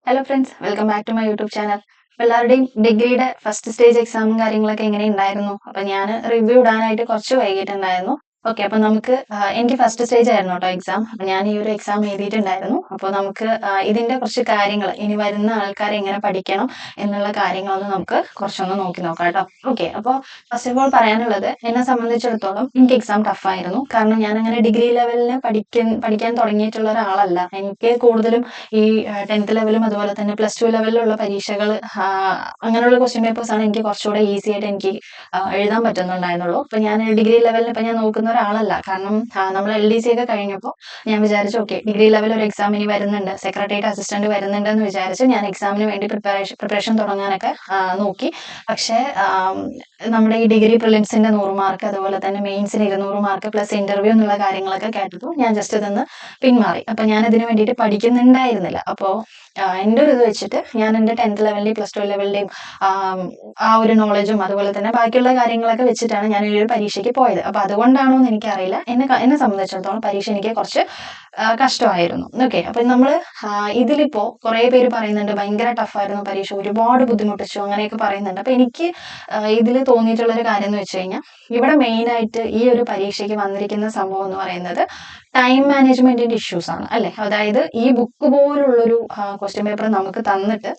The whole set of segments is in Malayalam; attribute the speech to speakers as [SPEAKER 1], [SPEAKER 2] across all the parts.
[SPEAKER 1] Hello friends, welcome back to my YouTube channel. എല്ലാവരുടെയും ഡിഗ്രിയുടെ ഫസ്റ്റ് സ്റ്റേജ് എക്സാമും കാര്യങ്ങളൊക്കെ എങ്ങനെ ഉണ്ടായിരുന്നു? അപ്പൊ ഞാൻ റിവ്യൂ ഇടാനായിട്ട് കുറച്ച് വൈകിട്ടുണ്ടായിരുന്നു. ഓക്കെ, അപ്പൊ നമുക്ക് എനിക്ക് ഫസ്റ്റ് സ്റ്റേജ് ആയിരുന്നു കേട്ടോ എക്സാം. അപ്പൊ ഞാൻ ഈ ഒരു എക്സാം എഴുതിയിട്ടുണ്ടായിരുന്നു. അപ്പോൾ നമുക്ക് ഇതിന്റെ കുറച്ച് കാര്യങ്ങൾ, ഇനി വരുന്ന ആൾക്കാർ എങ്ങനെ പഠിക്കണം എന്നുള്ള കാര്യങ്ങളൊന്ന് നമുക്ക് കുറച്ചൊന്ന് നോക്കി നോക്കാം കേട്ടോ. ഓക്കെ, അപ്പോൾ ഫസ്റ്റ് ഓഫ് ഓൾ പറയാനുള്ളത്, എന്നെ സംബന്ധിച്ചിടത്തോളം എനിക്ക് എക്സാം ടഫായിരുന്നു. കാരണം ഞാൻ അങ്ങനെ ഡിഗ്രി ലെവലിന് പഠിക്കാൻ തുടങ്ങിയിട്ടുള്ള ഒരാളല്ല. എനിക്ക് കൂടുതലും ഈ 10th ലെവലും അതുപോലെ തന്നെ +2 ലെവലിലുള്ള പരീക്ഷകൾ, അങ്ങനെയുള്ള ക്വസ്റ്റ്യൻ പേപ്പേഴ്സ് ആണ് എനിക്ക് കുറച്ചുകൂടെ ഈസി ആയിട്ട് എനിക്ക് എഴുതാൻ പറ്റുന്നുണ്ടായിരുന്നുള്ളൂ. അപ്പൊ ഞാൻ ഡിഗ്രി ലെവലിൽ ഇപ്പൊ ഞാൻ നോക്കുന്ന ഒരാളല്ല. കാരണം നമ്മൾ LDC ഒക്കെ കഴിഞ്ഞപ്പോൾ ഞാൻ വിചാരിച്ചു, ഓക്കെ, ഡിഗ്രി ലെവൽ ഒരു എക്സാം ഇനി വരുന്നുണ്ട്, സെക്രട്ടേറിയറ്റ് അസിസ്റ്റന്റ് വരുന്നുണ്ട് എന്ന് വിചാരിച്ച് ഞാൻ എക്സാമിന് വേണ്ടി പ്രിപ്പറേഷൻ തുടങ്ങാനൊക്കെ നോക്കി. പക്ഷേ നമ്മുടെ ഈ ഡിഗ്രി പ്രിലിംസിന്റെ 100 മാർക്ക്, അതുപോലെ തന്നെ മെയിൻസിന് 200 മാർക്ക് പ്ലസ് ഇന്റർവ്യൂ എന്നുള്ള കാര്യങ്ങളൊക്കെ കേട്ടപ്പോൾ ഞാൻ ജസ്റ്റ് ഇതൊന്ന് പിന്മാറി. അപ്പൊ ഞാൻ ഇതിന് വേണ്ടിയിട്ട് പഠിക്കുന്നുണ്ടായിരുന്നില്ല. അപ്പോൾ എൻ്റെ ഒരു ഇത് വെച്ചിട്ട് ഞാൻ എൻ്റെ 10th ലെവലിന്റെയും +2 ലെവലിന്റെയും ആ ഒരു നോളജും അതുപോലെ തന്നെ ബാക്കിയുള്ള കാര്യങ്ങളൊക്കെ വെച്ചിട്ടാണ് ഞാൻ ഈ ഒരു പരീക്ഷയ്ക്ക് പോയത്. അപ്പൊ അതുകൊണ്ടാണോ എന്ന് എനിക്കറിയില്ല, എന്നെ സംബന്ധിച്ചിടത്തോളം പരീക്ഷ എനിക്ക് കുറച്ച് കഷ്ടമായിരുന്നു. ഓക്കെ, അപ്പൊ നമ്മള് ഇതിലിപ്പോ കുറെ പേര് പറയുന്നുണ്ട് ഭയങ്കര ടഫായിരുന്നു പരീക്ഷ, ഒരുപാട് ബുദ്ധിമുട്ടിച്ചു, അങ്ങനെയൊക്കെ പറയുന്നുണ്ട്. അപ്പൊ എനിക്ക് ഇതിൽ തോന്നിയിട്ടുള്ള ഒരു കാര്യം എന്ന് വെച്ച് കഴിഞ്ഞാൽ, ഇവിടെ മെയിൻ ആയിട്ട് ഈ ഒരു പരീക്ഷയ്ക്ക് വന്നിരിക്കുന്ന സംഭവം എന്ന് പറയുന്നത് ടൈം മാനേജ്മെന്റിന്റെ ഇഷ്യൂസ് ആണ്, അല്ലെ? അതായത് ഈ ബുക്ക് പോലുള്ളൊരു ക്വസ്റ്റ്യൻ പേപ്പർ നമുക്ക് തന്നിട്ട്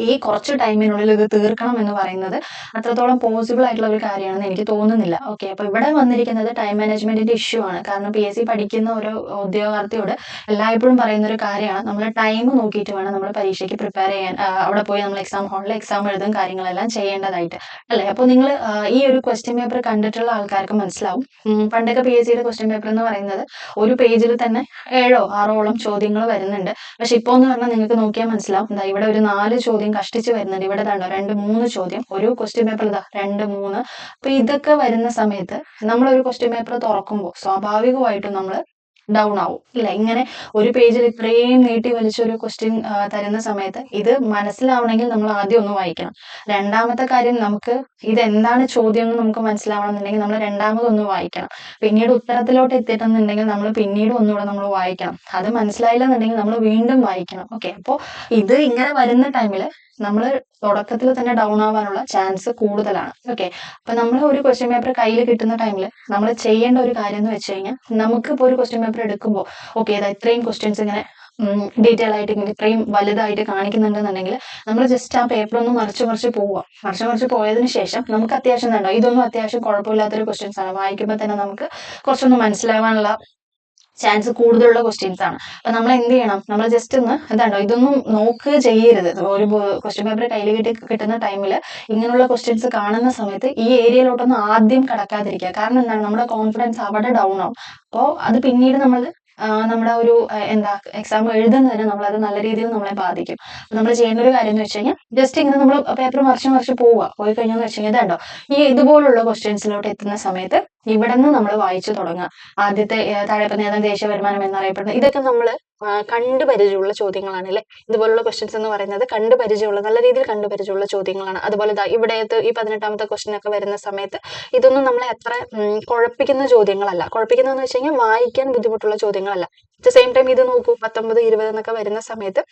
[SPEAKER 1] ഈ കുറച്ച് ടൈമിനുള്ളിൽ ഇത് തീർക്കണം എന്ന് പറയുന്നത് അത്രത്തോളം പോസിബിൾ ആയിട്ടുള്ള ഒരു കാര്യമാണെന്ന് എനിക്ക് തോന്നുന്നില്ല. ഓക്കെ, അപ്പൊ ഇവിടെ വന്നിരിക്കുന്നത് ടൈം മാനേജ്മെന്റിന്റെ ഇഷ്യൂ ആണ്. കാരണം PSC പഠിക്കുന്ന ഒരു ഉദ്യോഗാർത്ഥിയോട് എല്ലായ്പ്പോഴും പറയുന്ന ഒരു കാര്യമാണ്, നമ്മൾ ടൈം നോക്കിയിട്ട് വേണം നമ്മൾ പരീക്ഷയ്ക്ക് പ്രിപ്പയർ ചെയ്യാൻ. അവിടെ പോയി നമ്മൾ എക്സാം ഹാളിൽ എക്സാം എഴുതും കാര്യങ്ങളെല്ലാം ചെയ്യേണ്ടതായിട്ട്, അല്ലെ? അപ്പൊ നിങ്ങൾ ഈ ഒരു ക്വസ്റ്റ്യൻ പേപ്പർ കണ്ടിട്ടുള്ള ആൾക്കാർക്ക് മനസ്സിലാവും. പണ്ടൊക്കെ PSCയുടെ ക്വസ്റ്റ്യൻ പേപ്പർ എന്ന് പറയുന്നത് ഒരു പേജിൽ തന്നെ 7-6ഓളം ചോദ്യങ്ങൾ വരുന്നുണ്ട്. പക്ഷെ ഇപ്പൊ എന്ന് പറഞ്ഞാൽ നിങ്ങൾക്ക് നോക്കിയാൽ മനസ്സിലാവും, എന്താ ഇവിടെ ഒരു 4 ചോദ്യം കഷ്ടിച്ച് വരുന്നുണ്ട്. ഇവിടെ കണ്ടോ, 2-3 ചോദ്യം ഒരു ക്വസ്റ്റ്യൻ പേപ്പർ, ഇതാ 2-3. അപ്പൊ ഇതൊക്കെ വരുന്ന സമയത്ത് നമ്മളൊരു ക്വസ്റ്റ്യൻ പേപ്പർ തുറക്കുമ്പോൾ സ്വാഭാവികമായിട്ടും നമ്മൾ ഡൗൺ ആവും, ഇല്ല? ഇങ്ങനെ ഒരു പേജിൽ ഇത്രയും നീട്ടി വലിച്ചൊരു ക്വസ്റ്റ്യൻ തരുന്ന സമയത്ത് ഇത് മനസ്സിലാവണമെങ്കിൽ നമ്മൾ ആദ്യം ഒന്ന് വായിക്കണം. രണ്ടാമത്തെ കാര്യം, നമുക്ക് ഇതെന്താണ് ചോദ്യം എന്ന് നമുക്ക് മനസ്സിലാവണമെന്നുണ്ടെങ്കിൽ നമ്മൾ രണ്ടാമതൊന്ന് വായിക്കണം. പിന്നീട് ഉത്തരത്തിലോട്ട് എത്തിയിട്ടുണ്ടെങ്കിൽ നമ്മൾ പിന്നീട് ഒന്നുകൂടെ നമ്മൾ വായിക്കണം. അത് മനസ്സിലായില്ല എന്നുണ്ടെങ്കിൽ നമ്മൾ വീണ്ടും വായിക്കണം. ഓക്കെ, അപ്പോൾ ഇത് ഇങ്ങനെ വരുന്ന ടൈമിൽ നമ്മൾ തുടക്കത്തിൽ തന്നെ ഡൗൺ ആവാനുള്ള ചാൻസ് കൂടുതലാണ്. ഓക്കെ, അപ്പൊ നമ്മൾ ഒരു ക്വസ്റ്റ്യൻ പേപ്പർ കയ്യിൽ കിട്ടുന്ന ടൈമിൽ നമ്മൾ ചെയ്യേണ്ട ഒരു കാര്യം എന്ന് വെച്ച് കഴിഞ്ഞാൽ, നമുക്കിപ്പോൾ ഒരു ക്വസ്റ്റ്യൻ പേപ്പർ എടുക്കുമ്പോൾ ഓക്കെ, ഇതാ ഇത്രയും ക്വസ്റ്റ്യൻസ് ഇങ്ങനെ ഡീറ്റെയിൽ ആയിട്ട് ഇങ്ങനെ ഇത്രയും വലുതായിട്ട് കാണിക്കുന്നുണ്ടെന്നുണ്ടെങ്കിൽ നമ്മൾ ജസ്റ്റ് ആ പേപ്പർ ഒന്ന് മറിച്ച് മറിച്ച് പോയതിനു ശേഷം നമുക്ക് അത്യാവശ്യം വേണ്ടോ, ഇതൊന്നും അത്യാവശ്യം കുഴപ്പമില്ലാത്തൊരു ക്വസ്റ്റ്യൻസ് ആണ്, വായിക്കുമ്പോൾ തന്നെ നമുക്ക് കുറച്ചൊന്ന് മനസ്സിലാവാനുള്ള ചാൻസ് കൂടുതലുള്ള ക്വസ്റ്റ്യൻസ് ആണ്. അപ്പൊ നമ്മൾ എന്ത് ചെയ്യണം, നമ്മൾ ജസ്റ്റ് ഒന്ന് എന്താണോ, ഇതൊന്നും നോക്കുക ചെയ്യരുത്. ഒരു ക്വസ്റ്റ്യൻ പേപ്പർ കയ്യിൽ കിട്ടുന്ന ടൈമിൽ ഇങ്ങനെയുള്ള ക്വസ്റ്റ്യൻസ് കാണുന്ന സമയത്ത് ഈ ഏരിയയിലോട്ടൊന്നും ആദ്യം കടക്കാതിരിക്കുക. കാരണം എന്താണ്, നമ്മുടെ കോൺഫിഡൻസ് അവിടെ ഡൗൺ ആവും. അപ്പോൾ അത് പിന്നീട് നമ്മുടെ ഒരു എന്താ എക്സാം എഴുതുന്നതിന് നമ്മളത് നല്ല രീതിയിൽ നമ്മളെ ബാധിക്കും. നമ്മൾ ചെയ്യേണ്ട ഒരു കാര്യം എന്ന് വെച്ച് കഴിഞ്ഞാൽ, ജസ്റ്റ് ഇങ്ങനെ നമ്മൾ പേപ്പർ മറിച്ച് പോയി കഴിഞ്ഞാന്ന് വെച്ച് കഴിഞ്ഞാൽ ഇതുണ്ടോ, ഈ ഇതുപോലുള്ള ക്വസ്റ്റ്യൻസിലോട്ട് എത്തുന്ന സമയത്ത് ഇവിടെ നിന്ന് നമ്മൾ വായിച്ചു തുടങ്ങുക. ആദ്യത്തെ താഴെ പറഞ്ഞ ദേശീയ വരുമാനം എന്നറിയപ്പെടുന്നത്, ഇതൊക്കെ നമ്മൾ കണ്ടു പരിചയമുള്ള ചോദ്യങ്ങളാണ്, അല്ലെ? ഇതുപോലുള്ള ക്വസ്റ്റ്യൻസ് എന്ന് പറയുന്നത് കണ്ടു പരിചയമുള്ള, നല്ല രീതിയിൽ കണ്ടു പരിചയമുള്ള ചോദ്യങ്ങളാണ്. അതുപോലെ ഇവിടെ ഈ 18ാമത്തെ ക്വസ്റ്റ്യൻ ഒക്കെ വരുന്ന സമയത്ത് ഇതൊന്നും നമ്മളെ അത്ര കുഴപ്പിക്കുന്ന ചോദ്യങ്ങളല്ല. കുഴപ്പിക്കുന്നതെന്ന് വെച്ച് കഴിഞ്ഞാൽ വായിക്കാൻ ബുദ്ധിമുട്ടുള്ള ചോദ്യങ്ങളല്ല. അറ്റ് ദ സെയിം ടൈം ഇത് നോക്കൂ, 19, 20 എന്നൊക്കെ വരുന്ന സമയത്ത്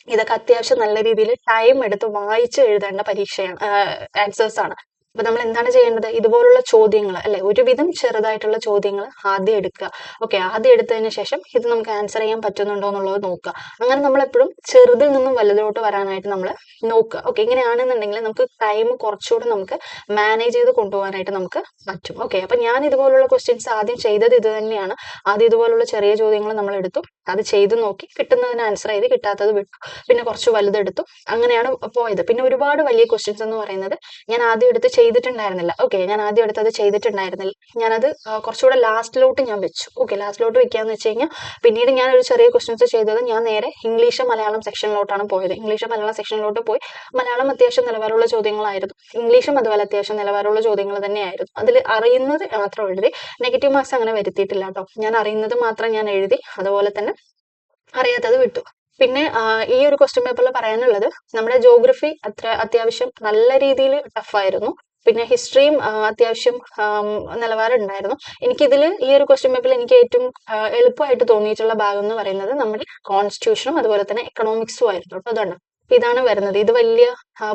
[SPEAKER 1] ഇതൊക്കെ അത്യാവശ്യം നല്ല രീതിയിൽ ടൈം എടുത്ത് വായിച്ച് എഴുതേണ്ട പരീക്ഷയാണ്, ആൻസേഴ്സ് ആണ്. അപ്പൊ നമ്മൾ എന്താണ് ചെയ്യേണ്ടത്, ഇതുപോലുള്ള ചോദ്യങ്ങൾ, അല്ലെ, ഒരുവിധം ചെറുതായിട്ടുള്ള ചോദ്യങ്ങൾ ആദ്യം എടുക്കുക. ഓക്കെ, ആദ്യം എടുത്തതിന് ശേഷം ഇത് നമുക്ക് ആൻസർ ചെയ്യാൻ പറ്റുന്നുണ്ടോ എന്നുള്ളത് നോക്കുക. അങ്ങനെ നമ്മൾ എപ്പോഴും ചെറുതിൽ നിന്നും വലുതിലോട്ട് വരാനായിട്ട് നമ്മൾ നോക്കുക. ഓക്കെ, ഇങ്ങനെയാണെന്നുണ്ടെങ്കിൽ നമുക്ക് ടൈം കുറച്ചുകൂടെ നമുക്ക് മാനേജ് ചെയ്ത് കൊണ്ടുപോകാനായിട്ട് നമുക്ക് പറ്റും. ഓക്കെ, അപ്പൊ ഞാൻ ഇതുപോലുള്ള ക്വസ്റ്റ്യൻസ് ആദ്യം ചെയ്തത് ഇത് തന്നെയാണ്. ആദ്യം ഇതുപോലുള്ള ചെറിയ ചോദ്യങ്ങൾ നമ്മൾ എടുത്തു, അത് ചെയ്ത് നോക്കി, കിട്ടുന്നതിന് ആൻസർ ചെയ്ത്, കിട്ടാത്തത് വിട്ടു, പിന്നെ കുറച്ച് വലുതെടുത്തു, അങ്ങനെയാണ് പോയത്. പിന്നെ ഒരുപാട് വലിയ ക്വസ്റ്റ്യൻസ് എന്ന് പറയുന്നത് ഞാൻ ആദ്യം എടുത്ത് ചെയ്തിട്ടുണ്ടായിരുന്നില്ല. ഓക്കെ, ഞാൻ ആദ്യം എടുത്തത് ചെയ്തിട്ടുണ്ടായിരുന്നില്ല, ഞാനത് കുറച്ചുകൂടെ ലാസ്റ്റിലോട്ട് ഞാൻ വെച്ചു. ഓക്കെ, ലാസ്റ്റിലോട്ട് വെക്കാന്ന് വെച്ച് കഴിഞ്ഞാൽ പിന്നീട് ഞാൻ ഒരു ചെറിയ ക്വസ്റ്റ്യൻസ് ചെയ്തത് ഞാൻ നേരെ ഇംഗ്ലീഷ് മലയാളം സെക്ഷനിലോട്ടാണ് പോയത്. ഇംഗ്ലീഷ് മലയാളം സെക്ഷനിലോട്ട് പോയി മലയാളം അത്യാവശ്യം നിലവാരമുള്ള ചോദ്യങ്ങളായിരുന്നു, ഇംഗ്ലീഷും അതുപോലെ അത്യാവശ്യം നിലവാരമുള്ള ചോദ്യങ്ങൾ തന്നെയായിരുന്നു. അതിൽ അറിയുന്നത് മാത്രം എഴുതി, നെഗറ്റീവ് മാർക്സ് അങ്ങനെ വരുത്തിയിട്ടില്ല കേട്ടോ. ഞാൻ അറിയുന്നത് മാത്രം ഞാൻ എഴുതി, അതുപോലെ തന്നെ അറിയാത്തത് വിട്ടു. പിന്നെ ഈ ഒരു ക്വസ്റ്റ്യൻ പേപ്പറിൽ പറയാനുള്ളത്, നമ്മുടെ ജോഗ്രഫി അത്യാവശ്യം നല്ല രീതിയിൽ ടഫായിരുന്നു. പിന്നെ ഹിസ്റ്ററിയും അത്യാവശ്യം നിലവാരം ഉണ്ടായിരുന്നു. എനിക്കിതിൽ ഈ ഒരു ക്വസ്റ്റ്യൻ പേപ്പറിൽ എനിക്ക് ഏറ്റവും എളുപ്പമായിട്ട് തോന്നിയിട്ടുള്ള ഭാഗം എന്ന് പറയുന്നത് നമ്മുടെ കോൺസ്റ്റിറ്റ്യൂഷനും അതുപോലെ തന്നെ എക്കണോമിക്സും ആയിരുന്നു കേട്ടോ. അതാണ് ഇതാണ് വരുന്നത്. ഇത് വലിയ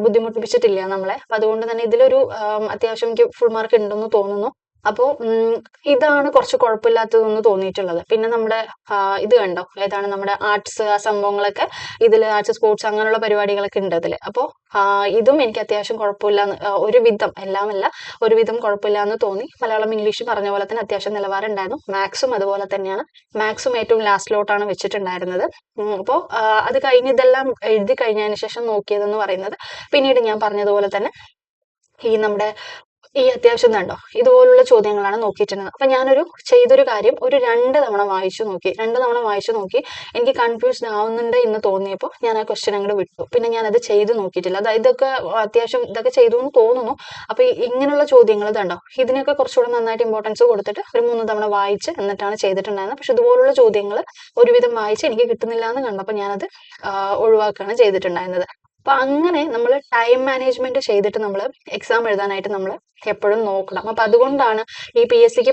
[SPEAKER 1] ബുദ്ധിമുട്ടിപ്പിച്ചിട്ടില്ല നമ്മളെ. അപ്പൊ അതുകൊണ്ട് തന്നെ ഇതിലൊരു അത്യാവശ്യം എനിക്ക് ഫുൾ മാർക്ക് ഉണ്ടെന്ന് തോന്നുന്നു. അപ്പോൾ ഇതാണ് കുറച്ച് കുഴപ്പമില്ലാത്തതെന്ന് തോന്നിയിട്ടുള്ളത്. പിന്നെ നമ്മുടെ ഇത് കണ്ടോ, ഏതാണ് നമ്മുടെ ആർട്സ് ആ സംഭവങ്ങളൊക്കെ ഇതിൽ, ആർട്സ് സ്പോർട്സ് അങ്ങനെയുള്ള പരിപാടികളൊക്കെ ഉണ്ട് അതിൽ. അപ്പോൾ ഇതും എനിക്ക് അത്യാവശ്യം കുഴപ്പമില്ലാന്ന്, ഒരുവിധം എല്ലാമല്ല ഒരുവിധം കുഴപ്പമില്ലാന്ന് തോന്നി. മലയാളം ഇംഗ്ലീഷ് പറഞ്ഞ പോലെ തന്നെ അത്യാവശ്യം നിലവാരം ഉണ്ടായിരുന്നു. മാത്സും അതുപോലെ തന്നെയാണ്. മാത്സും ഏറ്റവും ലാസ്റ്റിലോട്ടാണ് വെച്ചിട്ടുണ്ടായിരുന്നത്. അപ്പോൾ അത് കഴിഞ്ഞ് ഇതെല്ലാം എഴുതി കഴിഞ്ഞതിന് ശേഷം നോക്കിയതെന്ന് പറയുന്നത് പിന്നീട് ഞാൻ പറഞ്ഞതുപോലെ തന്നെ ഈ നമ്മുടെ ഈ അത്യാവശ്യം കണ്ടോ ഇതുപോലുള്ള ചോദ്യങ്ങളാണ് നോക്കിയിട്ടുള്ളത്. അപ്പൊ ഞാനൊരു ചെയ്തൊരു കാര്യം ഒരു 2 തവണ വായിച്ചു നോക്കി എനിക്ക് കൺഫ്യൂസ്ഡ് ആവുന്നുണ്ട് എന്ന് തോന്നിയപ്പോൾ ഞാൻ ആ ക്വസ്റ്റ്യൻ അങ്ങോട്ട് വിട്ടു. പിന്നെ ഞാൻ അത് ചെയ്ത് നോക്കിയിട്ടില്ല. അതായത് ഇതൊക്കെ അത്യാവശ്യം ഇതൊക്കെ ചെയ്തു എന്ന് തോന്നുന്നു. അപ്പൊ ഇങ്ങനെയുള്ള ചോദ്യങ്ങൾ കണ്ടോ ഇതിനൊക്കെ കുറച്ചുകൂടെ നന്നായിട്ട് ഇമ്പോർട്ടൻസ് കൊടുത്തിട്ട് ഒരു 3 തവണ വായിച്ച് എന്നിട്ടാണ് ചെയ്തിട്ടുണ്ടായിരുന്നത്. പക്ഷെ ഇതുപോലുള്ള ചോദ്യങ്ങൾ ഒരുവിധം വായിച്ച് എനിക്ക് കിട്ടുന്നില്ല എന്ന് കണ്ടപ്പോൾ ഞാനത് ഒഴിവാക്കുകയാണ് ചെയ്തിട്ടുണ്ടായിരുന്നത്. അപ്പൊ അങ്ങനെ നമ്മൾ ടൈം മാനേജ്മെന്റ് ചെയ്തിട്ട് നമ്മൾ എക്സാം എഴുതാനായിട്ട് നമ്മൾ എപ്പോഴും നോക്കണം. അപ്പൊ അതുകൊണ്ടാണ് ഈ PSCക്ക്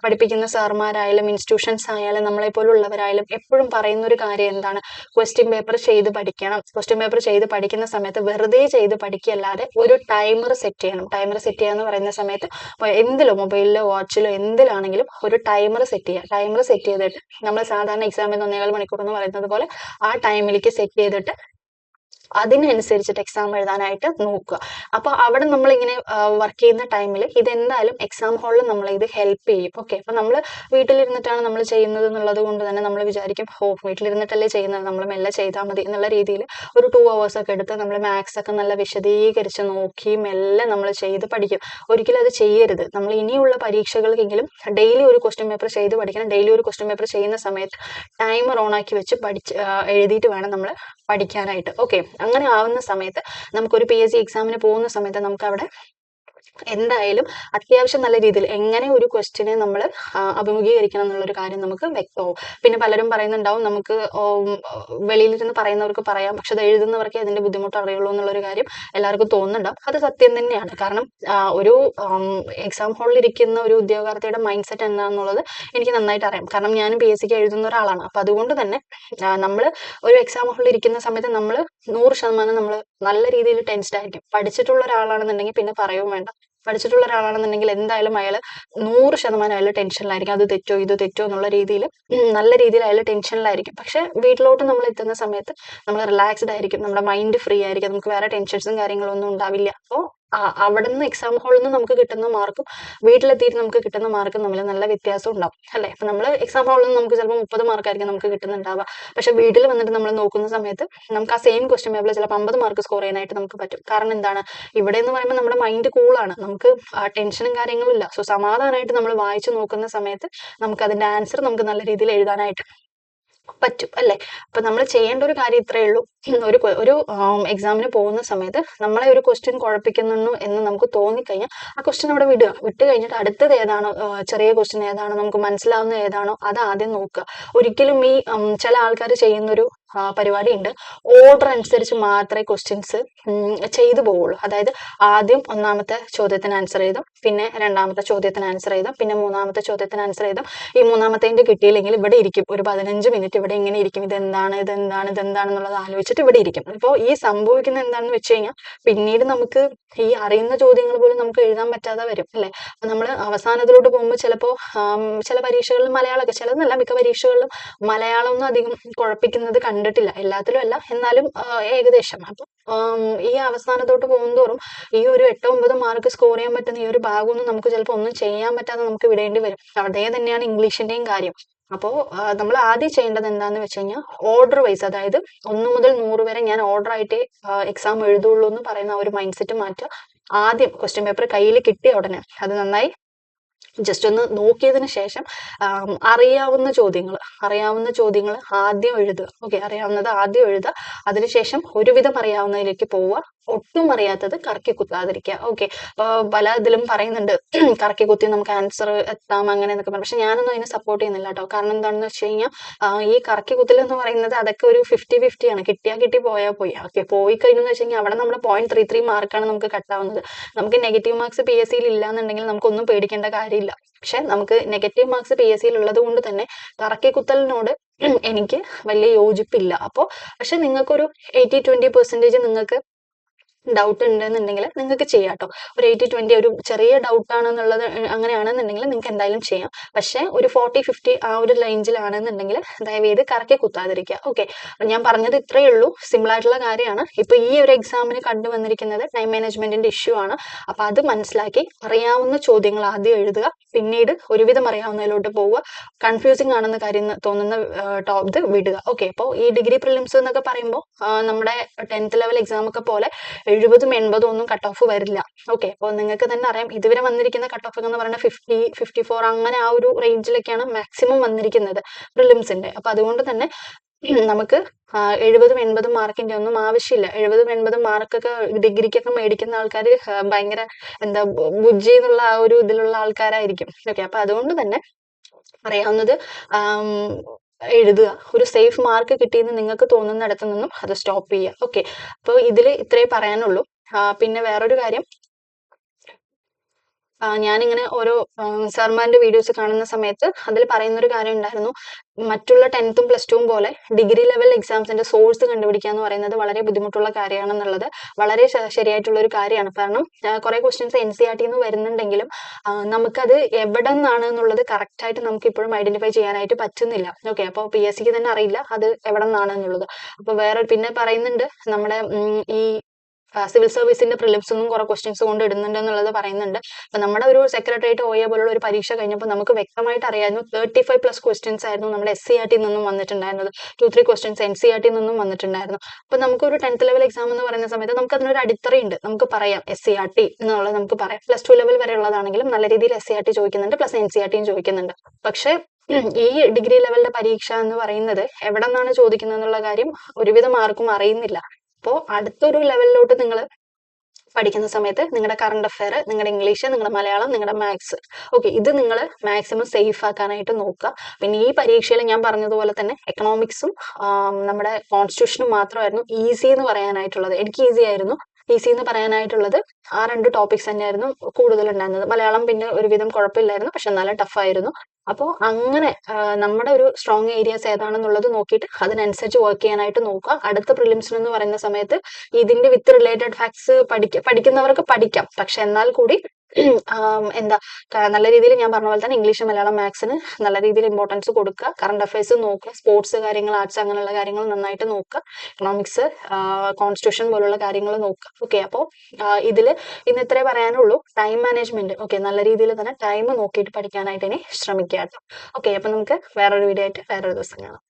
[SPEAKER 1] പഠിപ്പിക്കുന്ന സാർമാരായാലും ഇൻസ്റ്റിറ്റ്യൂഷൻസ് ആയാലും നമ്മളെ പോലുള്ളവരായാലും എപ്പോഴും പറയുന്ന ഒരു കാര്യം എന്താണ്, ക്വസ്റ്റ്യൻ പേപ്പർ ചെയ്ത് പഠിക്കണം. ക്വസ്റ്റ്യൻ പേപ്പർ ചെയ്ത് പഠിക്കുന്ന സമയത്ത് വെറുതെ ചെയ്ത് പഠിക്കല്ലാതെ ഒരു ടൈമർ സെറ്റ് ചെയ്യണം. ടൈമർ സെറ്റ് ചെയ്യാന്ന് പറയുന്ന സമയത്ത് എന്തിലോ മൊബൈലിലോ വാച്ചിലോ എന്തിലാണെങ്കിലും ഒരു ടൈമർ സെറ്റ് ചെയ്യുക. ടൈമർ സെറ്റ് ചെയ്തിട്ട് നമ്മൾ സാധാരണ എക്സാമിന് 1.25 മണിക്കൂർ എന്ന് പറയുന്നത് പോലെ ആ ടൈമിലേക്ക് സെറ്റ് ചെയ്തിട്ട് അതിനനുസരിച്ചിട്ട് എക്സാം എഴുതാനായിട്ട് നോക്കുക. അപ്പൊ അവിടെ നമ്മളിങ്ങനെ വർക്ക് ചെയ്യുന്ന ടൈമിൽ ഇതെന്തായാലും എക്സാം ഹാളിൽ നമ്മളെ ഇത് ഹെൽപ്പ് ചെയ്യും. ഓക്കെ, അപ്പൊ നമ്മൾ വീട്ടിലിരുന്നിട്ടാണ് നമ്മൾ ചെയ്യുന്നത് എന്നുള്ളത് കൊണ്ട് തന്നെ നമ്മൾ വിചാരിക്കും വീട്ടിലിരുന്നിട്ടല്ലേ ചെയ്യുന്നത്, നമ്മൾ മെല്ലെ ചെയ്താൽ മതി എന്നുള്ള രീതിയിൽ ഒരു 2 hours ഒക്കെ എടുത്ത് നമ്മൾ മാത്സ് ഒക്കെ നല്ല വിശദീകരിച്ച് നോക്കി മെല്ലെ നമ്മൾ ചെയ്ത് പഠിക്കും. ഒരിക്കലും അത് ചെയ്യരുത്. നമ്മൾ ഇനിയുള്ള പരീക്ഷകൾക്കെങ്കിലും ഡെയിലി ഒരു ക്വസ്റ്റ്യൻ പേപ്പർ ചെയ്ത് പഠിക്കണം. ഡെയിലി ഒരു ക്വസ്റ്റ്യൻ പേപ്പർ ചെയ്യുന്ന സമയത്ത് ടൈമർ ഓൺ ആക്കി വെച്ച് എഴുതിയിട്ട് വേണം നമ്മൾ പഠിക്കാനായിട്ട്. ഓക്കെ, അങ്ങനെ ആവുന്ന സമയത്ത് നമുക്കൊരു PSC എക്സാമിന് പോകുന്ന സമയത്ത് നമുക്ക് അവിടെ എന്തായാലും അത്യാവശ്യം നല്ല രീതിയിൽ എങ്ങനെ ഒരു ക്വസ്റ്റ്യനെ നമ്മൾ അഭിമുഖീകരിക്കണം എന്നുള്ളൊരു കാര്യം നമുക്ക് വ്യക്തമാവും. പിന്നെ പലരും പറയുന്നുണ്ടാവും നമുക്ക് വെളിയിലിരുന്ന് പറയുന്നവർക്ക് പറയാം, പക്ഷെ അത് എഴുതുന്നവർക്ക് അതിന്റെ ബുദ്ധിമുട്ട് അറിയുള്ളൂ എന്നുള്ളൊരു കാര്യം എല്ലാവർക്കും തോന്നുന്നുണ്ടാവും. അത് സത്യം തന്നെയാണ്. കാരണം ഒരു എക്സാം ഹാളിൽ ഇരിക്കുന്ന ഒരു ഉദ്യോഗാർത്ഥിയുടെ മൈൻഡ് സെറ്റ് എന്താണെന്നുള്ളത് എനിക്ക് നന്നായിട്ട് അറിയാം. കാരണം ഞാനും PSCക്ക് എഴുതുന്ന ഒരാളാണ്. അപ്പൊ അതുകൊണ്ട് തന്നെ നമ്മൾ ഒരു എക്സാം ഹാളിൽ ഇരിക്കുന്ന സമയത്ത് നമ്മൾ 100% നമ്മൾ നല്ല രീതിയിൽ ടെൻസ്ഡ് ആയിരിക്കും. പഠിച്ചിട്ടുള്ള ഒരാളാണെന്നുണ്ടെങ്കിൽ പിന്നെ പറയുകയും വേണ്ട. പഠിച്ചിട്ടുള്ള ഒരാളാണെന്നുണ്ടെങ്കിൽ എന്തായാലും അയാൾ 100% അയാൾ ടെൻഷനിലായിരിക്കും. അത് തെറ്റോ ഇത് തെറ്റോ എന്നുള്ള രീതിയിൽ നല്ല രീതിയിൽ അയാൾ ടെൻഷനിലായിരിക്കും. പക്ഷെ വീട്ടിലോട്ട് നമ്മൾ എത്തുന്ന സമയത്ത് നമ്മൾ റിലാക്സ്ഡ് ആയിരിക്കും, നമ്മുടെ മൈൻഡ് ഫ്രീ ആയിരിക്കും, നമുക്ക് വേറെ ടെൻഷൻസും കാര്യങ്ങളൊന്നും ഉണ്ടാവില്ല. അപ്പോൾ അവിടെ നിന്ന് എക്സാം ഹാളിൽ നിന്ന് നമുക്ക് കിട്ടുന്ന മാർക്കും വീട്ടിലെത്തിയിട്ട് നമുക്ക് കിട്ടുന്ന മാർക്കും തമ്മിൽ നല്ല വ്യത്യാസം ഉണ്ടാവും അല്ലെ. അപ്പൊ നമ്മൾ എക്സാം ഹാളിൽ നിന്ന് നമുക്ക് ചിലപ്പോൾ 30 മാർക്കായിരിക്കും നമുക്ക് കിട്ടുന്നുണ്ടാവുക. പക്ഷെ വീട്ടിൽ വന്നിട്ട് നമ്മൾ നോക്കുന്ന സമയത്ത് നമുക്ക് ആ സെയിം ക്വസ്റ്റ്യൻ പേപ്പറിൽ ചിലപ്പോൾ 50 മാർക്ക് സ്കോർ ചെയ്യാനായിട്ട് നമുക്ക് പറ്റും. കാരണം എന്താണ്, ഇവിടെ എന്ന് പറയുമ്പോൾ നമ്മുടെ മൈൻഡ് കൂളാണ്, നമുക്ക് ടെൻഷനും കാര്യങ്ങളും ഇല്ല. സോ സമാധാനമായിട്ട് നമ്മൾ വായിച്ചു നോക്കുന്ന സമയത്ത് നമുക്ക് അതിന്റെ ആൻസർ നമുക്ക് നല്ല രീതിയിൽ എഴുതാനായിട്ട് പറ്റും അല്ലെ. അപ്പൊ നമ്മൾ ചെയ്യേണ്ട ഒരു കാര്യം ഇത്രയേ ഉള്ളൂ. ഒരു എക്സാമിന് പോകുന്ന സമയത്ത് നമ്മളെ ഒരു ക്വസ്റ്റ്യൻ കുഴപ്പിക്കുന്നു എന്ന് നമുക്ക് തോന്നിക്കഴിഞ്ഞാൽ ആ ക്വസ്റ്റ്യൻ അവിടെ വിട്ട് കഴിഞ്ഞിട്ട് അടുത്തത് ഏതാണോ, ചെറിയ ക്വസ്റ്റ്യൻ ഏതാണോ, നമുക്ക് മനസ്സിലാവുന്ന ഏതാണോ അത് ആദ്യം നോക്കുക. ഒരിക്കലും ഈ ചില ആൾക്കാർ ചെയ്യുന്നൊരു പരിപാടി ഉണ്ട്, ഓർഡർ അനുസരിച്ച് മാത്രമേ ക്വസ്റ്റ്യൻസ് ചെയ്തു പോവുള്ളൂ. അതായത് ആദ്യം 1ാമത്തെ ചോദ്യത്തിന് ആൻസർ എഴുതും, പിന്നെ 2ാമത്തെ ചോദ്യത്തിന് ആൻസർ എഴുതും, പിന്നെ 3ാമത്തെ ചോദ്യത്തിന് ആൻസർ എഴുതും. ഈ 3ാമത്തേന്റെ കിട്ടിയില്ലെങ്കിൽ ഇവിടെ ഇരിക്കും ഒരു 15 മിനിറ്റ്, ഇവിടെ ഇങ്ങനെ ഇരിക്കും, ഇതെന്താണെന്നുള്ളത് ആലോചിച്ചിട്ട് ഇവിടെ ഇരിക്കും. ഇപ്പോൾ ഈ സംഭവിക്കുന്നത് എന്താണെന്ന് വെച്ച് കഴിഞ്ഞാൽ പിന്നീട് നമുക്ക് ഈ അറിയുന്ന ചോദ്യങ്ങൾ പോലും നമുക്ക് എഴുതാൻ പറ്റാതെ വരും അല്ലെ. നമ്മൾ അവസാനത്തിലോട്ട് പോകുമ്പോൾ ചിലപ്പോൾ ചില പരീക്ഷകളിൽ മലയാളമൊക്കെ, ചിലതല്ല മിക്ക പരീക്ഷകളിലും മലയാളം ഒന്നും അധികം കുഴപ്പിക്കുന്നത് കണ്ടിട്ടില്ല, എല്ലാത്തിലും അല്ല എന്നാലും ഏകദേശം. അപ്പൊ ഈ അവസാനത്തോട്ട് പോകുന്തോറും ഈ ഒരു 8-9 മാർക്ക് സ്കോർ ചെയ്യാൻ പറ്റുന്ന ഈ ഒരു ഭാഗമൊന്നും നമുക്ക് ചിലപ്പോൾ ഒന്നും ചെയ്യാൻ പറ്റാതെ നമുക്ക് വിടേണ്ടി വരും. അതേ തന്നെയാണ് ഇംഗ്ലീഷിന്റെയും കാര്യം. അപ്പോൾ നമ്മൾ ആദ്യം ചെയ്യേണ്ടത് എന്താന്ന് വെച്ച് കഴിഞ്ഞാൽ ഓർഡർ വൈസ്, അതായത് 1 മുതൽ 100 വരെ ഞാൻ ഓർഡർ ആയിട്ട് എക്സാം എഴുതുള്ളൂ എന്ന് പറയുന്ന ആ ഒരു മൈൻഡ് സെറ്റ് മാറ്റുക. ആദ്യം ക്വസ്റ്റ്യൻ പേപ്പർ കയ്യിൽ കിട്ടിയ ഉടനെ അത് നന്നായി ജസ്റ്റ് ഒന്ന് നോക്കിയതിന് ശേഷം അറിയാവുന്ന ചോദ്യങ്ങൾ ആദ്യം എഴുതുക. ഓക്കെ, അറിയാവുന്നത് ആദ്യം എഴുതുക. അതിനുശേഷം ഒരുവിധം അറിയാവുന്നതിലേക്ക് പോവുക. ഒട്ടും അറിയാത്തത് കറക്കി കുത്താതിരിക്കുക. ഓക്കെ. പല ഇതിലും പറയുന്നുണ്ട് കറക്കി കുത്തി നമുക്ക് ആൻസർ എത്താം അങ്ങനെ എന്നൊക്കെ പറഞ്ഞു. പക്ഷെ ഞാനൊന്നും അതിനെ സപ്പോർട്ട് ചെയ്യുന്നില്ല കേട്ടോ. കാരണം എന്താണെന്ന് വെച്ച് കഴിഞ്ഞാൽ ഈ കറക്കി കുത്തൽ എന്ന് പറയുന്നത് അതൊക്കെ ഒരു 50-50 ആണ്. കിട്ടിയാൽ കിട്ടി പോയാൽ പോയി. ഓക്കെ. പോയി കഴിഞ്ഞെന്ന് വെച്ച് കഴിഞ്ഞാൽ അവിടെ നമ്മുടെ 0.33 മാർക്കാണ് നമുക്ക് കട്ടാവുന്നത്. നമുക്ക് നെഗറ്റീവ് മാർക്സ് പി എസ് സിയിൽ ഇല്ലാന്നുണ്ടെങ്കിൽ നമുക്കൊന്നും പേടിക്കേണ്ട കാര്യമില്ല. പക്ഷെ നമുക്ക് നെഗറ്റീവ് മാർക്സ് പി എസ് സിയിൽ ഉള്ളത് കൊണ്ട് തന്നെ കറക്കി കുത്തലിനോട് എനിക്ക് വലിയ യോജിപ്പില്ല. അപ്പോൾ പക്ഷെ നിങ്ങൾക്കൊരു 80-20% നിങ്ങൾക്ക് ഡൗട്ട് ഉണ്ടെന്നുണ്ടെങ്കിൽ നിങ്ങൾക്ക് ചെയ്യാം കേട്ടോ. ഒരു 80-20 ഒരു ചെറിയ ഡൗട്ട് ആണെന്നുള്ളത് അങ്ങനെയാണെന്നുണ്ടെങ്കിൽ നിങ്ങൾക്ക് എന്തായാലും ചെയ്യാം. പക്ഷെ ഒരു 40-50 ആ ഒരു റേഞ്ചിലാണെന്നുണ്ടെങ്കിൽ ദയവേത് കറക്കി കുത്താതിരിക്കുക. ഓക്കെ. ഞാൻ പറഞ്ഞത് ഇത്രയേ ഉള്ളൂ. സിമ്പിൾ ആയിട്ടുള്ള കാര്യമാണ്. ഇപ്പൊ ഈ ഒരു എക്സാമിന് കണ്ടുവന്നിരിക്കുന്നത് ടൈം മാനേജ്മെന്റിന്റെ ഇഷ്യൂ ആണ്. അപ്പൊ അത് മനസ്സിലാക്കി അറിയാവുന്ന ചോദ്യങ്ങൾ ആദ്യം എഴുതുക, പിന്നീട് ഒരുവിധം അറിയാവുന്നതിലോട്ട് പോവുക. കൺഫ്യൂസിങ് ആണെന്ന് കാര്യം തോന്നുന്ന ഇത് വിടുക. ഓക്കെ. അപ്പോൾ ഈ ഡിഗ്രി പ്രിലിംസ് എന്നൊക്കെ പറയുമ്പോൾ നമ്മുടെ 10th ലെവൽ എക്സാം ഒക്കെ പോലെ 70-80 ഒന്നും കട്ട് ഓഫ് വരില്ല. ഓക്കെ. അപ്പോൾ നിങ്ങൾക്ക് തന്നെ അറിയാം ഇതുവരെ വന്നിരിക്കുന്ന കട്ട് ഓഫ് എന്ന് പറയുന്നത് 50-54 അങ്ങനെ ആ ഒരു റേഞ്ചിലൊക്കെയാണ് മാക്സിമം വന്നിരിക്കുന്നത് പ്രിലിംസിന്റെ. അപ്പൊ അതുകൊണ്ട് തന്നെ നമുക്ക് 70-80 മാർക്കിന്റെ ഒന്നും ആവശ്യമില്ല. 70-80 മാർക്കൊക്കെ ഡിഗ്രിക്കൊക്കെ മേടിക്കുന്ന ആൾക്കാർ ഭയങ്കര എന്താ ബുജ്ജി എന്നുള്ള ആ ഒരു ഇതിലുള്ള ആൾക്കാരായിരിക്കും. ഓക്കെ. അപ്പൊ അതുകൊണ്ട് തന്നെ അറിയാവുന്നത് എഴുതുക. ഒരു സേഫ് മാർക്ക് കിട്ടിയെന്ന് നിങ്ങൾക്ക് തോന്നുന്നിടത്തു നിന്നും അത് സ്റ്റോപ്പ് ചെയ്യുക. ഓക്കെ. അപ്പോൾ ഇതിൽ ഇത്രേ പറയാനുള്ളൂ. പിന്നെ വേറൊരു കാര്യം, ഞാനിങ്ങനെ ഓരോ സർമാന്റെ വീഡിയോസ് കാണുന്ന സമയത്ത് അതിൽ പറയുന്ന ഒരു കാര്യം ഉണ്ടായിരുന്നു, മറ്റുള്ള 10th പ്ലസ് 2 പോലെ ഡിഗ്രി ലെവൽ എക്സാംസിന്റെ സോഴ്സ് കണ്ടുപിടിക്കുക എന്ന് പറയുന്നത് വളരെ ബുദ്ധിമുട്ടുള്ള കാര്യമാണെന്നുള്ളത് വളരെ ശരിയായിട്ടുള്ള ഒരു കാര്യമാണ്. കാരണം കുറെ ക്വസ്റ്റ്യൻസ് NCERT നിന്ന് വരുന്നുണ്ടെങ്കിലും നമുക്കത് എവിടെ നിന്നാണ് എന്നുള്ളത് കറക്റ്റ് ആയിട്ട് നമുക്ക് ഇപ്പോഴും ഐഡന്റിഫൈ ചെയ്യാനായിട്ട് പറ്റുന്നില്ല. ഓക്കെ. അപ്പോൾ PSC ക്ക് തന്നെ അറിയില്ല അത് എവിടെ നിന്നാണ് എന്നുള്ളത്. അപ്പൊ വേറെ പിന്നെ പറയുന്നുണ്ട് നമ്മുടെ ഈ സിവിൽ സർവീസിന്റെ പ്രിലിംസ് ഒന്നും കുറെ ക്വസ്റ്റ്യൻസ് കൊണ്ട് ഇടുന്നുണ്ട് എന്നുള്ളത് പറയുന്നുണ്ട്. അപ്പൊ നമ്മുടെ ഒരു സെക്രട്ടേറിയറ്റ് OA പോലുള്ള ഒരു പരീക്ഷ കഴിഞ്ഞപ്പോൾ നമുക്ക് വ്യക്തമായിട്ട് അറിയായിരുന്നു 35+ ക്വസ്റ്റ്യൻസ് ആയിരുന്നു നമ്മുടെ SCERT നിന്നും വന്നിട്ടുണ്ടായിരുന്നത്. 2-3 ക്വസ്റ്റ്യൻസ് NCERT നിന്നും വന്നിട്ടുണ്ടായിരുന്നു. അപ്പൊ നമുക്കൊരു 10th ലെവൽ എക്സാം എന്ന് പറയുന്ന സമയത്ത് നമുക്ക് അതിനൊരു അടിത്തറയുണ്ട്. നമുക്ക് പറയാം SCERT എന്നുള്ളത് നമുക്ക് പറയാം. പ്ലസ് 2 ലെവൽ വരെ ഉള്ളതാണെങ്കിലും നല്ല രീതിയിൽ SCERT ചോദിക്കുന്നുണ്ട്, പ്ലസ് NCERTയും ചോദിക്കുന്നുണ്ട്. പക്ഷെ ഈ ഡിഗ്രി ലെവലിന്റെ പരീക്ഷ എന്ന് പറയുന്നത് എവിടെ നിന്നാണ് ചോദിക്കുന്നത് എന്നുള്ള കാര്യം ഒരുവിധം ആർക്കും അറിയുന്നില്ല. അപ്പോൾ അടുത്തൊരു ലെവലിലോട്ട് നിങ്ങൾ പഠിക്കുന്ന സമയത്ത് നിങ്ങളുടെ കറണ്ട് അഫെയർ, നിങ്ങളുടെ ഇംഗ്ലീഷ്, നിങ്ങളുടെ മലയാളം, നിങ്ങളുടെ മാത്സ്, ഓക്കെ, ഇത് നിങ്ങൾ മാക്സിമം സേഫ് ആക്കാനായിട്ട് നോക്കുക. പിന്നെ ഈ പരീക്ഷയിൽ ഞാൻ പറഞ്ഞതുപോലെ തന്നെ എക്കണോമിക്സും നമ്മുടെ കോൺസ്റ്റിറ്റ്യൂഷനും മാത്രമായിരുന്നു ഈസി എന്ന് പറയാനായിട്ടുള്ളത്. എനിക്ക് ഈസി ആയിരുന്നു. ഈസി എന്ന് പറയാനായിട്ടുള്ളത് ആ 2 ടോപ്പിക്സ് തന്നെയായിരുന്നു കൂടുതലുണ്ടായിരുന്നത്. മലയാളം പിന്നെ ഒരുവിധം കുഴപ്പമില്ലായിരുന്നു, പക്ഷെ നല്ല ടഫായിരുന്നു. അപ്പോൾ അങ്ങനെ നമ്മുടെ ഒരു സ്ട്രോങ് ഏരിയാസ് ഏതാണെന്നുള്ളത് നോക്കിയിട്ട് അതിനനുസരിച്ച് വർക്ക് ചെയ്യാനായിട്ട് നോക്കുക. അടുത്ത പ്രിലിംസിന് എന്ന് പറയുന്ന സമയത്ത് ഇതിന്റെ വിത്ത് റിലേറ്റഡ് ഫാക്ട്സ് പഠിക്കുന്നവർക്ക് പഠിക്കാം. പക്ഷെ എന്നാൽ കൂടി എന്താ നല്ല രീതിയിൽ ഞാൻ പറഞ്ഞ പോലെ തന്നെ ഇംഗ്ലീഷ്, മലയാളം, മാത്സിന് നല്ല രീതിയിൽ ഇമ്പോർട്ടൻസ് കൊടുക്കുക. കറണ്ട് അഫയേഴ്സ് നോക്കുക. സ്പോർട്സ് കാര്യങ്ങൾ, ആർട്സ് അങ്ങനെയുള്ള കാര്യങ്ങൾ നന്നായിട്ട് നോക്കുക. എക്കണോമിക്സ്, കോൺസ്റ്റിറ്റ്യൂഷൻ പോലുള്ള കാര്യങ്ങൾ നോക്കുക. ഓക്കെ. അപ്പോൾ ഇതിൽ ഇന്ന് ഇത്രേ പറയാനുള്ളൂ. ടൈം മാനേജ്മെന്റ്, ഓക്കെ, നല്ല രീതിയിൽ തന്നെ ടൈം നോക്കിയിട്ട് പഠിക്കാനായിട്ട് ഇനി ശ്രമിക്കുക കേട്ടോ. ഓക്കെ. അപ്പൊ നമുക്ക് വേറൊരു വീഡിയോ ആയിട്ട് വേറൊരു ദിവസം കാണാം.